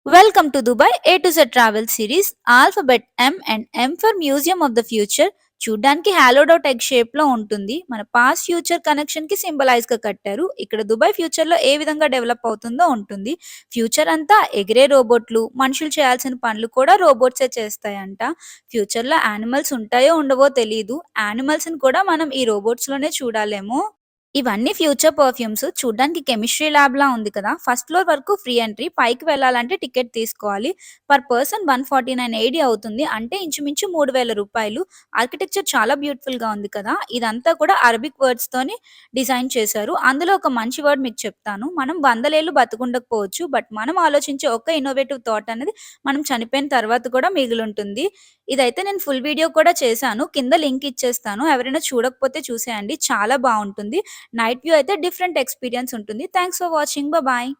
Welcome to Dubai A to Z travel series. Alphabet M and M for Museum of the Future. చూడ్డానికి hallowed out egg shape లో ఉంటుంది. మన past future connection కి symbolise గా కట్టారు. ఇక్కడ Dubai future లో ఏ విధంగా డెవలప్ అవుతుందో ఉంటుంది. ఫ్యూచర్ అంతా ఎగిరే రోబోట్లు, మనుషులు చేయాల్సిన పనులు కూడా రోబోట్సే చేస్తాయంట. ఫ్యూచర్ లో యానిమల్స్ ఉంటాయో ఉండవో తెలియదు. యానిమల్స్ ని కూడా మనం ఈ రోబోట్స్ లోనే చూడాలేమో. ఇవన్నీ ఫ్యూచర్ పర్ఫ్యూమ్స్. చూడ్డానికి కెమిస్ట్రీ ల్యాబ్‌లా ఉంది కదా! ఫస్ట్ ఫ్లోర్ వరకు ఫ్రీ ఎంట్రీ. పైకి వెళ్ళాలంటే టికెట్ తీసుకోవాలి. పర్ పర్సన్ 149 ఏడీ అవుతుంది. అంటే ఇంచుమించు రూ. 3000. ఆర్కిటెక్చర్ చాలా బ్యూటిఫుల్‌గా ఉంది కదా! ఇదంతా కూడా అరబిక్ వర్డ్స్‌తోని డిజైన్ చేశారు. అందులో ఒక మంచి వర్డ్ మీకు చెప్తాను. మనం వందలేళ్లు బతికుండకపోవచ్చు. బట్ మనం ఆలోచించే ఒక్క ఇన్నోవేటివ్ థాట్ అనేది మనం చనిపోయిన తర్వాత కూడా మిగిలుంటుంది. ఇదైతే నేను ఫుల్ వీడియో కూడా చేశాను. కింద లింక్ ఇచ్చేస్తాను. ఎవరైనా చూడకపోతే చూసేయండి. చాలా బావుంటుంది. నైట్ వ్యూ అయితే డిఫరెంట్ ఎక్స్‌పీరియన్స్ ఉంటుంది. Thanks for watching. బాయ్.